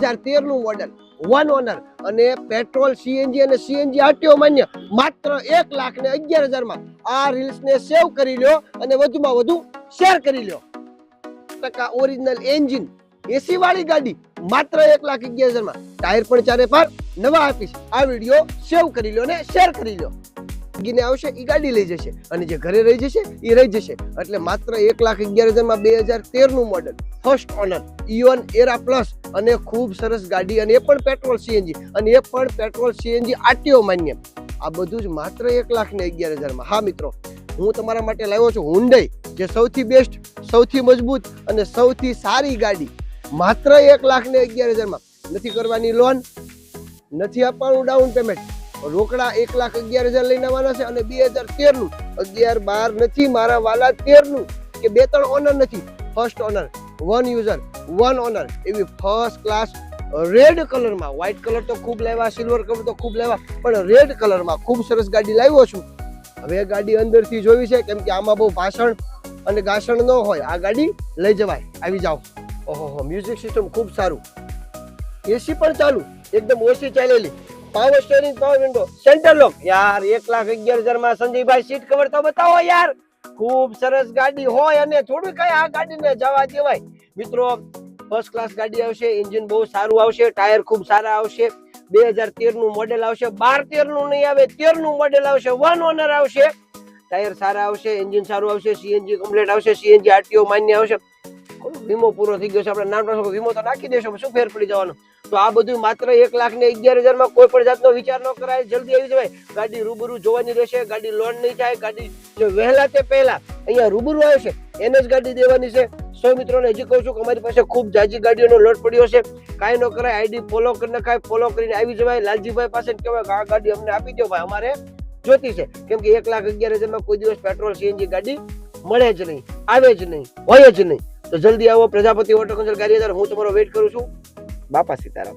2013 નું model, 1 honour અને petrol, CNG અને સીએનજી આરટીઓ માન્ય માત્ર 1,11,000 માં આ રીલ્સ ને સેવ કરી લ્યો અને વધુમાં વધુ શેર કરી લ્યો. ટકા ઓરિજિનલ એન્જિન એસી વાળી ગાડી માત્ર 1,11,000 માં. ટાયર પણ ચારે પાર નવા આપીશ. આ વિડીયો સેવ કરી લ્યો ને શેર કરી લ્યો. ગીને આવશે એ ગાડી લઈ જશે અને જે ઘરે રહી જશે એ રહી જશે. એટલે માત્ર 1,11,000 માં 2013 નું મોડેલ, ફર્સ્ટ ઓનર, ઇઓન એરા પ્લસ અને ખૂબ સરસ ગાડી, અને એ પણ પેટ્રોલ સીએનજી અને એ પણ પેટ્રોલ સીએનજી આરટીઓ માન્ય. આ બધું જ માત્ર 1,11,000 માં. હા મિત્રો, હું તમારા માટે લાવ્યો છું હુન્ડાઈ, જે સૌથી બેસ્ટ, સૌથી મજબૂત અને સૌથી સારી ગાડી માત્ર 1,11,000 માં. નથી કરવાની લોન, નથી આપવાનું ડાઉન પેમેન્ટ, રોકડા 1,11,000 લઈને આવવાના છે. અને 2013 નું 11, 12 નથી મારા વાલા, 13 નું કે 2-3 ઓનર નથી, ફર્સ્ટ ઓનર, 1 યુઝર, 1 ઓનર, એવી ફર્સ્ટ ક્લાસ રેડ કલરમાં. વ્હાઇટ કલર તો ખૂબ લેવા, સિલ્વર કલર તો ખૂબ લેવા, પણ રેડ કલરમાં ખૂબ સરસ ગાડી લાવ્યો છું. હવે ગાડી અંદરથી જોવી છે, કેમ કે આમાં બહુ ભાષણ અને ગાસણ ન હોય. આ ગાડી લઈ જવાય. આવી જાઓ. ઓહો, મ્યુઝિક સિસ્ટમ ખૂબ સારું, એસી પણ ચાલુ, એકદમ ઓછી ચાલેલી, power steering, power window, centre લોક. યાર 1,11,000 માં સંજયભાઈ સીટ કવર તો બતાવો યાર. ખૂબ સરસ ગાડી હોય અને થોડું કઈ આ ગાડીને જવા દેવાય. મિત્રો, ફર્સ્ટ ક્લાસ ગાડી આવશે, એન્જિન બહુ સારું આવશે, ટાયર ખૂબ સારા આવશે. 2013 નું મોડેલ આવશે, 12-13 નું નહીં આવે, 13 નું મોડેલ આવશે, 1 ઓનર આવશે, ટાયર સારા આવશે, એન્જિન સારું આવશે, સીએનજી કમ્પ્લીટ આવશે, સીએનજી આરટીઓ માન્ય આવશે. વીમો પૂરો થઈ ગયો છે, આપણે નામ વીમો તો નાખી દેશો, શું ફેર પડી જવાનો. તો આ બધું માત્ર 1,11,000 માં. કોઈ પણ જાતનો વિચાર ન કરાય, જલ્દી આવી જવાય. ગાડી રૂબરૂ જોવાની રહેશે, ગાડી લોન નહીં થાય. ગાડી જો વહેલા તે પહેલા અહીંયા રૂબરૂ આવશે એને જ ગાડી દેવાની છે. સૌ મિત્રોને હજી કહું છું કે અમારી પાસે ખૂબ જાજી ગાડીઓનો લોટ પડ્યો છે. કાંઈ ન કરાય, આઈડી ફોલો કરી નખાય, ફોલો કરીને આવી જવાય. લાલજીભાઈ પાસે કહેવાય કે આ ગાડી અમને આપી દો ભાઈ, અમારે જોતી છે. કેમ કે 1,11,000 માં કોઈ દિવસ પેટ્રોલ સીએનજી ગાડી મળે જ નહીં, આવે જ નહીં, હોય જ નહીં. તો જલ્દી આવો પ્રજાપતિ ઓટો કન્સલ્ટ ગારિયાધાર. હું તમારો વેઇટ કરું છું. બાપા સીતારામ.